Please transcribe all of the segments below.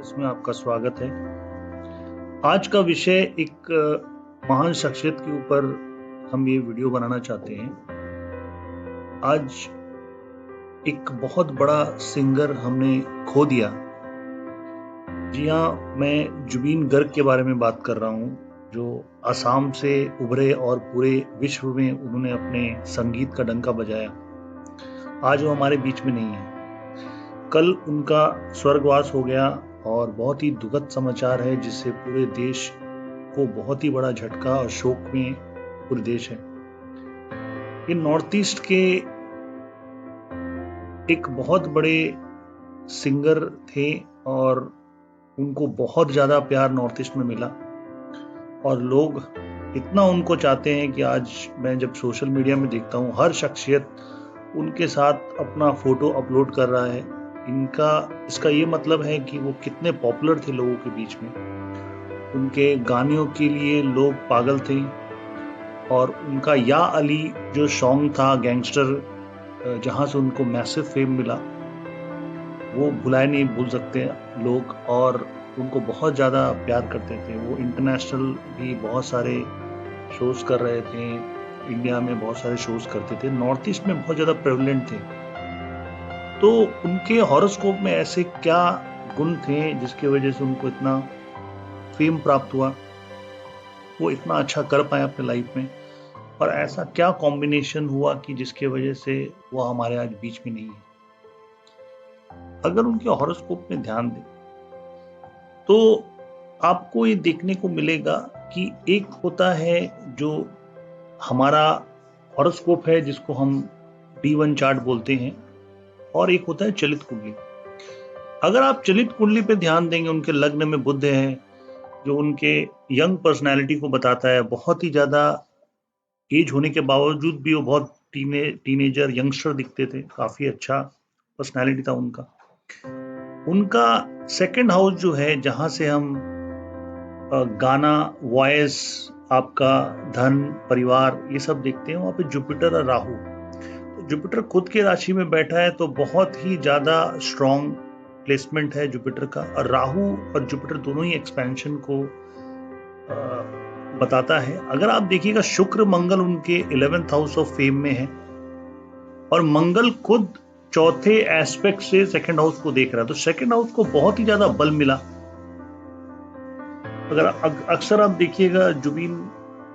इसमें आपका स्वागत है। आज का विषय एक महान शख्सियत के ऊपर हम ये वीडियो बनाना चाहते हैं। आज एक बहुत बड़ा सिंगर हमने खो दिया। जी हाँ, मैं जुबीन गर्ग के बारे में बात कर रहा हूँ, जो असम से उभरे और पूरे विश्व में उन्होंने अपने संगीत का डंका बजाया। आज वो हमारे बीच में नहीं है। कल उनका स्वर्गवास हो गया और बहुत ही दुखद समाचार है, जिससे पूरे देश को बहुत ही बड़ा झटका और शोक में पूरे देश है। ये नॉर्थ ईस्ट के एक बहुत बड़े सिंगर थे और उनको बहुत ज़्यादा प्यार नॉर्थ ईस्ट में मिला और लोग इतना उनको चाहते हैं कि आज मैं जब सोशल मीडिया में देखता हूँ, हर शख्सियत उनके साथ अपना फोटो अपलोड कर रहा है। इसका ये मतलब है कि वो कितने पॉपुलर थे लोगों के बीच में। उनके गानों के लिए लोग पागल थे और उनका या अली जो सॉन्ग था गैंगस्टर, जहाँ से उनको मैसिव फेम मिला, वो भुलाए नहीं भूल सकते लोग और उनको बहुत ज़्यादा प्यार करते थे। वो इंटरनेशनल भी बहुत सारे शोज कर रहे थे, इंडिया में बहुत सारे शोज करते थे, नॉर्थ ईस्ट में बहुत ज़्यादा प्रेवलेंट थे। तो उनके हॉरोस्कोप में ऐसे क्या गुण थे जिसकी वजह से उनको इतना फेम प्राप्त हुआ, वो इतना अच्छा कर पाए अपने लाइफ में, और ऐसा क्या कॉम्बिनेशन हुआ कि जिसके वजह से वो हमारे आज बीच में नहीं है। अगर उनके हॉरोस्कोप में ध्यान दें तो आपको ये देखने को मिलेगा कि एक होता है जो हमारा हॉरोस्कोप है, जिसको हम D1 चार्ट बोलते हैं, और एक होता है चलित कुंडली। अगर आप चलित कुंडली पे ध्यान देंगे, उनके लग्न में बुध है, जो उनके यंग पर्सनालिटी को बताता है। बहुत ही ज्यादा एज होने के बावजूद भी वो बहुत टीनेजर यंगस्टर दिखते थे। काफी अच्छा पर्सनालिटी था उनका। उनका सेकंड हाउस जो है, जहां से हम गाना, वॉइस, आपका धन, परिवार, ये सब देखते हैं, वहां पे जुपिटर और राहु। तो जुपिटर खुद की राशि में बैठा है, तो बहुत ही ज्यादा स्ट्रॉन्ग प्लेसमेंट है जुपिटर का। और राहु और जुपिटर दोनों ही एक्सपेंशन को बताता है। अगर आप देखिएगा, शुक्र मंगल उनके 11th हाउस ऑफ फेम में है और मंगल खुद चौथे एस्पेक्ट से सेकंड हाउस को देख रहा है, तो सेकंड हाउस को बहुत ही ज्यादा बल मिला। अगर अक्सर आप देखिएगा, जुबीन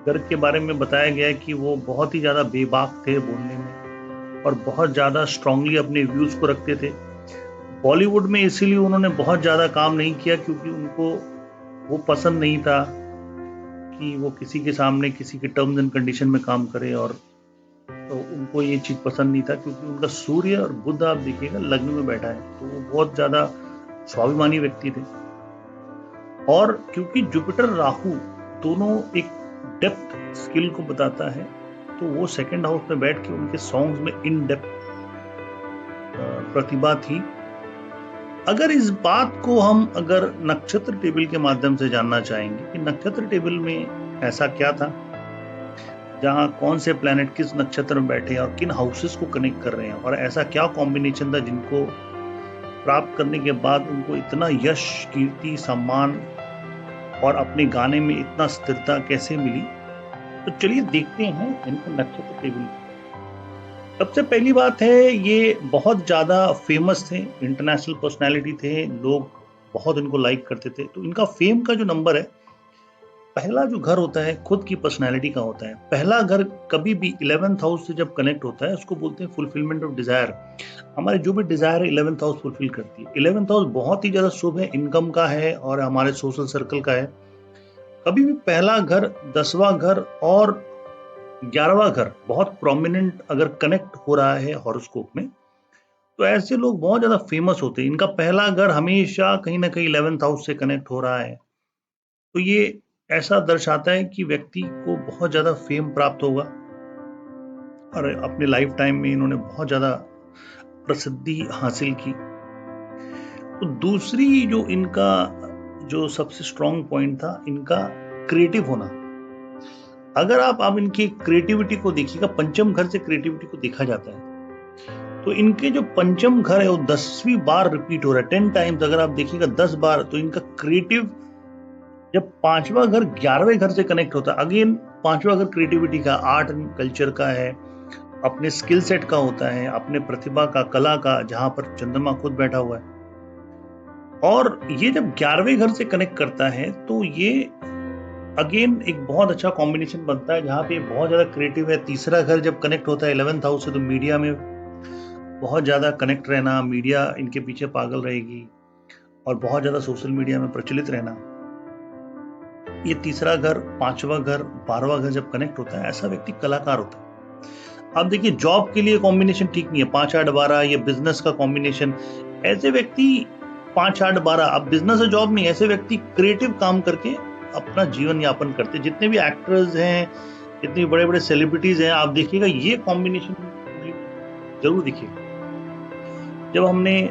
गर्ग के बारे में बताया गया है कि वो बहुत ही ज्यादा बेबाक थे बोलने में और बहुत ज्यादा स्ट्रांगली अपने व्यूज को रखते थे। बॉलीवुड में इसीलिए उन्होंने बहुत ज्यादा काम नहीं किया, क्योंकि उनको वो पसंद नहीं था कि वो किसी के सामने किसी के टर्म्स एंड कंडीशन में काम करे, और तो उनको ये चीज पसंद नहीं था, क्योंकि उनका सूर्य और बुध आप देखिएगा लग्न में बैठा है, तो वो बहुत ज्यादा स्वाभिमानी व्यक्ति थे। और क्योंकि जुपिटर राहु दोनों एक डेप्थ स्किल को बताता है, तो वो सेकंड हाउस में बैठ के उनके सॉन्ग्स में इन डेप्थ प्रतिभा थी। अगर इस बात को हम अगर नक्षत्र टेबल के माध्यम से जानना चाहेंगे कि नक्षत्र टेबल में ऐसा क्या था, जहां कौन से प्लैनेट किस नक्षत्र में बैठे और किन हाउसेस को कनेक्ट कर रहे हैं, और ऐसा क्या कॉम्बिनेशन था जिनको प्राप्त करने के बाद उनको इतना यश, कीर्ति, सम्मान और अपने गाने में इतना स्थिरता कैसे मिली, तो चलिए देखते हैं इनको नक्षत्र टेबल। सबसे पहली बात है, ये बहुत ज्यादा फेमस थे, इंटरनेशनल पर्सनालिटी थे, लोग बहुत इनको लाइक करते थे। तो इनका फेम का जो नंबर है, पहला जो घर होता है खुद की पर्सनालिटी का होता है। पहला घर कभी भी 11th हाउस से जब कनेक्ट होता है, उसको बोलते हैं फुलफिलमेंट ऑफ डिजायर। हमारे जो भी डिजायर है 11th हाउस फुलफिल करती है। 11th हाउस बहुत ही ज्यादा शुभ है, इनकम का है और हमारे सोशल सर्कल का है। कभी भी पहला घर, 10वां घर और 11वां घर बहुत प्रोमिनेंट अगर कनेक्ट हो रहा है हॉरोस्कोप में, तो ऐसे लोग बहुत ज्यादा फेमस होते हैं। इनका पहला घर हमेशा कहीं ना कहीं 11th हाउस से कनेक्ट हो रहा है, तो ये ऐसा दर्शाता है कि व्यक्ति को बहुत ज्यादा फेम प्राप्त होगा और अपने लाइफ टाइम में इन्होंने बहुत ज्यादा प्रसिद्धि हासिल की। तो दूसरी जो इनका जो सबसे स्ट्रॉन्ग पॉइंट था, इनका क्रिएटिव होना। अगर आप इनकी क्रिएटिविटी को देखिएगा, पंचम घर से क्रिएटिविटी को देखा जाता है, तो इनके जो पंचम घर है वो 10वीं बार रिपीट हो रहा है, 10 टाइम्स। अगर आप देखिएगा 10 बार, तो इनका क्रिएटिव, जब पांचवा घर 11वें घर से कनेक्ट होता है, अगेन पांचवा घर क्रिएटिविटी का, आर्ट एंड कल्चर का है, अपने स्किल सेट का होता है, अपने प्रतिभा का, कला का, जहां पर चंद्रमा खुद बैठा हुआ है। और ये जब 11वें घर से कनेक्ट करता है तो ये अगेन एक बहुत अच्छा कॉम्बिनेशन बनता है, जहां पे बहुत ज्यादा क्रिएटिव है। तीसरा घर जब कनेक्ट होता है 11th हाउस से, तो मीडिया में बहुत ज्यादा कनेक्ट रहना, मीडिया इनके पीछे पागल रहेगी और बहुत ज्यादा सोशल मीडिया में प्रचलित रहना। ये तीसरा घर, पांचवा घर, 12वां घर जब कनेक्ट होता है, ऐसा व्यक्ति कलाकार होता है। अब देखिए जॉब के लिए कॉम्बिनेशन ठीक नहीं है, 5 8 12, ये बिजनेस का कॉम्बिनेशन। ऐसे व्यक्ति 5 8 12, अब बिजनेस और जॉब नहीं, ऐसे व्यक्ति क्रिएटिव काम करके अपना जीवन यापन करते। जितने भी एक्टर्स हैं, जितने बड़े बड़े सेलिब्रिटीज हैं, आप देखिएगा ये कॉम्बिनेशन जरूर दिखेगा। जब हमने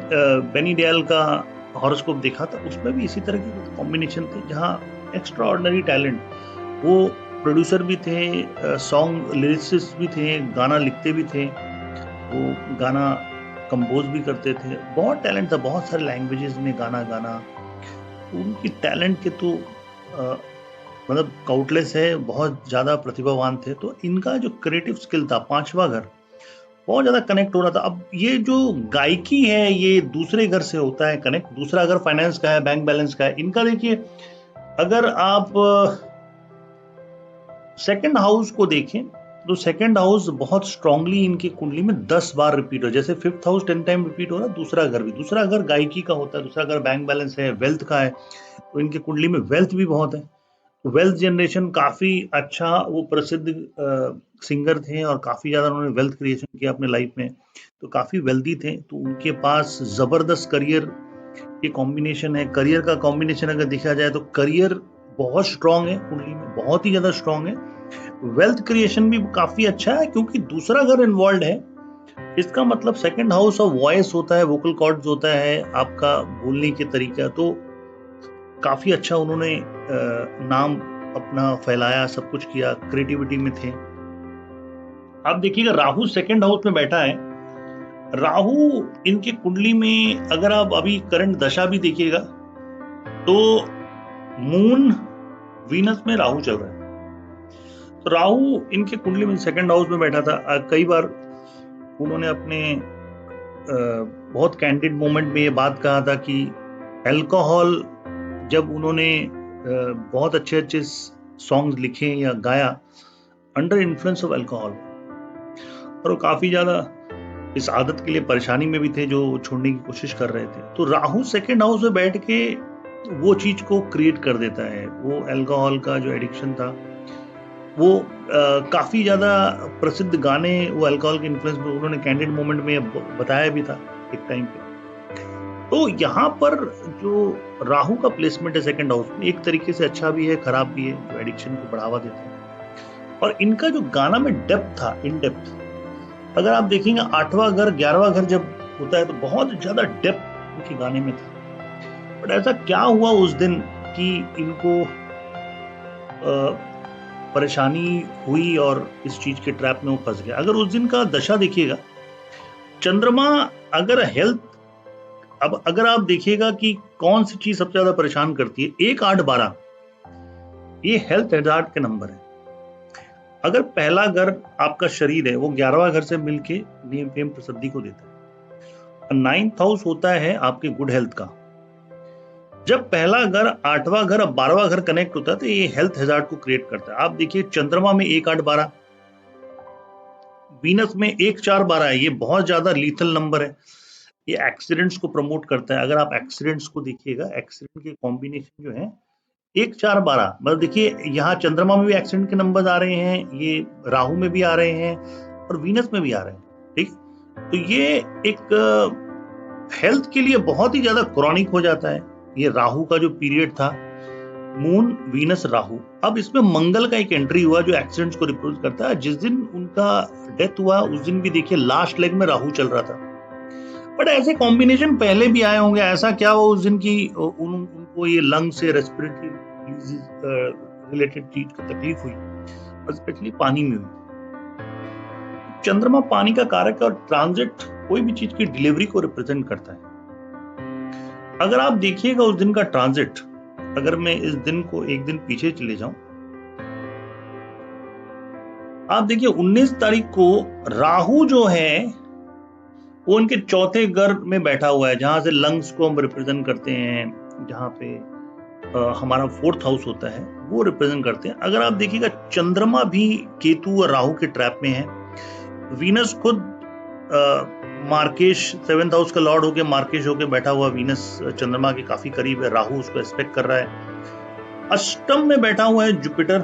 बेनी डेल का हॉरोस्कोप देखा था, उसमें भी इसी तरह के कॉम्बिनेशन थे, जहां एक्स्ट्रा ऑर्डिनरी टैलेंट, वो प्रोड्यूसर भी थे, सॉन्ग लिरिसिस्ट भी थे, गाना लिखते भी थे, वो गाना कंपोज भी करते थे, बहुत टैलेंट था, बहुत सारे लैंग्वेजेस में गाना गाना। उनकी टैलेंट के तो मतलब काउंटलेस है, बहुत ज्यादा प्रतिभावान थे। तो इनका जो क्रिएटिव स्किल था, पांचवा घर बहुत ज्यादा कनेक्ट हो रहा था। अब ये जो गायकी है, ये दूसरे घर से होता है कनेक्ट। दूसरा घर फाइनेंस का है, बैंक बैलेंस का है। इनका देखिए, अगर आप सेकंड हाउस को देखें, तो सेकंड हाउस बहुत स्ट्रांगली इनकी कुंडली में 10 बार रिपीट हो। जैसे 5th हाउस 10 टाइम रिपीट हो रहा है, दूसरा घर भी। दूसरा घर गायकी का होता है, दूसरा घर बैंक बैलेंस है, वेल्थ का है। तो इनकी कुंडली में वेल्थ भी बहुत है, वेल्थ जनरेशन काफी अच्छा। वो प्रसिद्ध सिंगर थे और काफी ज्यादा उन्होंने वेल्थ क्रिएशन किया अपने लाइफ में, तो काफी वेल्दी थे। तो उनके पास जबरदस्त करियर के कॉम्बिनेशन है। करियर का कॉम्बिनेशन अगर देखा जाए तो करियर बहुत स्ट्रांग है कुंडली में, बहुत ही ज्यादा स्ट्रांग है। वेल्थ क्रिएशन भी काफी अच्छा है, क्योंकि दूसरा घर इन्वॉल्व है। इसका मतलब सेकंड हाउस ऑफ वॉइस होता है, वोकल कॉर्ड्स होता है, आपका बोलने के तरीका। तो काफी अच्छा उन्होंने नाम अपना फैलाया, सब कुछ किया, क्रिएटिविटी में थे। आप देखिएगा राहु सेकंड हाउस में बैठा है। राहु इनकी कुंडली में, अगर आप अभी करंट दशा भी देखिएगा, तो मून वीनस में राहु चल रहा है। तो राहु इनके कुंडली में सेकंड हाउस में बैठा था। कई बार उन्होंने अपने बहुत कैंडिड मोमेंट में ये बात कहा था कि अल्कोहल, जब उन्होंने बहुत अच्छे अच्छे सॉन्ग्स लिखे या गाया अंडर इन्फ्लुएंस ऑफ अल्कोहल, और वो काफी ज्यादा इस आदत के लिए परेशानी में भी थे, जो छोड़ने की कोशिश कर रहे थे। तो राहु सेकंड हाउस में बैठ के वो चीज को क्रिएट कर देता है। वो अल्कोहल का जो एडिक्शन था, वो काफी ज्यादा प्रसिद्ध गाने वो अल्कोहल के इन्फ्लुएंस में उन्होंने कैंडिड मोमेंट में बताया भी था एक टाइम पे। तो यहाँ पर जो राहु का प्लेसमेंट है सेकंड हाउस में, एक तरीके से अच्छा भी है, खराब भी है, जो एडिक्शन को बढ़ावा देता है। और इनका जो गाना में डेप्थ था, इन डेप्थ, अगर आप देखेंगे 8वां घर 11वां घर जब होता है, तो बहुत ज्यादा डेप्थ इनके गाने में था। बट ऐसा क्या हुआ उस दिन कि इनको परेशानी हुई और इस चीज के ट्रैप में वो फंस गया। अगर उस दिन का दशा देखिएगा, चंद्रमा अगर हेल्थ, अब अगर आप देखिएगा कि कौन सी चीज सबसे ज्यादा परेशान करती है, 1 8 12, ये हेल्थ हैजार्ड के नंबर है। अगर पहला घर आपका शरीर है, वो 11वां घर से मिलके नेम फेम प्रसिद्धि को देता है। 9th हाउस होता है आपके गुड हेल्थ का। जब पहला घर, 8वां घर, 12वां घर कनेक्ट होता है, तो ये हेल्थ हैजार्ड को क्रिएट करता है। आप देखिए चंद्रमा में 1 8 12, वीनस में 1 4 12 है, ये बहुत ज्यादा लीथल नंबर है। ये एक्सीडेंट्स को प्रमोट करता है। अगर आप एक्सीडेंट्स को देखिएगा, एक्सीडेंट के कॉम्बिनेशन जो है 1 4 12, मतलब देखिए यहाँ चंद्रमा में भी एक्सीडेंट के नंबर आ रहे हैं, ये राहु में भी आ रहे हैं और वीनस में भी आ रहे हैं। ठीक, तो ये एक हेल्थ के लिए बहुत ही ज्यादा क्रॉनिक हो जाता है। ये राहु का जो पीरियड था, मून वीनस राहु, अब इसमें मंगल का एक एंट्री हुआ जो एक्सीडेंट्स को रिप्रोड्यूस करता है। जिस दिन उनका डेथ हुआ, उस दिन भी देखिए लास्ट लेग में राहु चल रहा था। बट ऐसे कॉम्बिनेशन पहले भी आए होंगे। ऐसा क्या हुआ उस दिन की उनको ये लंग से रेस्पिरेटरी रिलेटेड चीज की तकलीफ हुई, स्पेशली पानी में हुई। चंद्रमा पानी का कारक है और ट्रांजिट कोई भी चीज की डिलीवरी को रिप्रेजेंट करता है। अगर आप देखिएगा उस दिन का ट्रांजिट, अगर मैं इस दिन को एक दिन पीछे चले जाऊं, आप देखिए 19 तारीख को राहु जो है वो उनके चौथे घर में बैठा हुआ है, जहां से लंग्स को हम रिप्रेजेंट करते हैं, जहां पे हमारा 4th हाउस होता है, वो रिप्रेजेंट करते हैं। अगर आप देखिएगा चंद्रमा भी केतु और राहु के ट्रैप में है। वीनस खुद मार्केश 7th हाउस का लॉर्ड होके मार्केश होके बैठा हुआ वीनस चंद्रमा के काफी करीब है, राहु उसको एक्सपेक्ट कर रहा है। अष्टम में बैठा हुआ है Jupiter,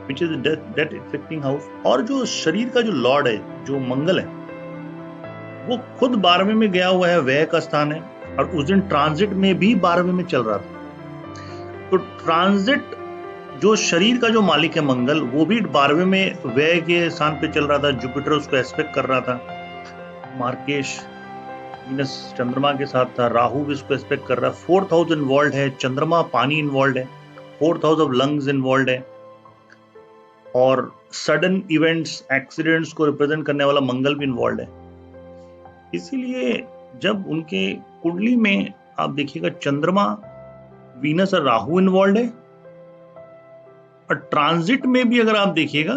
which is death affecting house, और जो शरीर का जो लॉर्ड है, जो मंगल है, वो खुद 12वें में गया हुआ है, व्यय का स्थान है, और उस दिन ट्रांजिट में भी 12वें में चल रहा था। तो ट्रांजिट जो शरीर का जो मालिक है मंगल, वो भी 12वें में व्यय के स्थान पे चल रहा था, जुपिटर उसको एक्सपेक्ट कर रहा था, मार्केश वीनस चंद्रमा के साथ था, राहु भी उसको एक्सपेक्ट कर रहा है। 4th हाउस इन्वॉल्व है, चंद्रमा पानी इन्वॉल्व है, 4th house of lungs involve है, और सडन इवेंट्स एक्सीडेंट्स को रिप्रेजेंट करने वाला मंगल भी इन्वॉल्व है। इसीलिए जब उनके कुंडली में आप देखिएगा चंद्रमा वीनस और राहु इन्वॉल्व है, और ट्रांजिट में भी अगर आप देखिएगा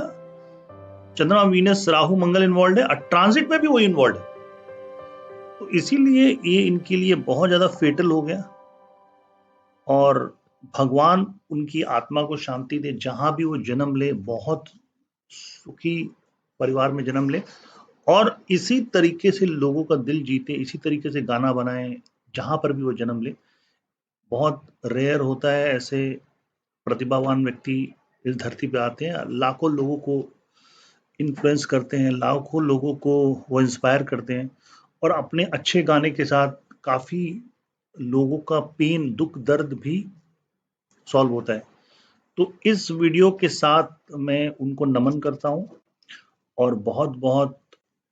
चंद्रमा वीनस राहु मंगल इन्वॉल्व है, और ट्रांजिट में भी वो इन्वॉल्व है। तो इसीलिए ये इनके लिए बहुत ज्यादा फेटल हो गया, और भगवान उनकी आत्मा को शांति दे, जहां भी वो जन्म ले, बहुत सुखी परिवार में जन्म ले, और इसी तरीके से लोगों का दिल जीते, इसी तरीके से गाना बनाए, जहां पर भी वो जन्म ले। बहुत रेयर होता है ऐसे प्रतिभावान व्यक्ति इस धरती पे आते हैं, लाखों लोगों को इन्फ्लुएंस करते हैं, लाखों लोगों को वो इंस्पायर करते हैं, और अपने अच्छे गाने के साथ काफी लोगों का पेन, दुख, दर्द भी सॉल्व होता है। तो इस वीडियो के साथ मैं उनको नमन करता हूं, और बहुत बहुत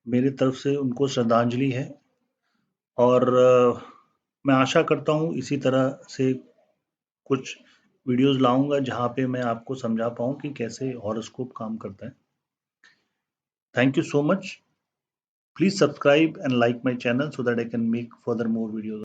मेरी तरफ से उनको श्रद्धांजलि है, और मैं आशा करता हूं इसी तरह से कुछ वीडियोस लाऊंगा जहां पे मैं आपको समझा पाऊं कि कैसे हॉरोस्कोप काम करता है। Thank you so much. Please subscribe and like my channel so that I can make further more videos.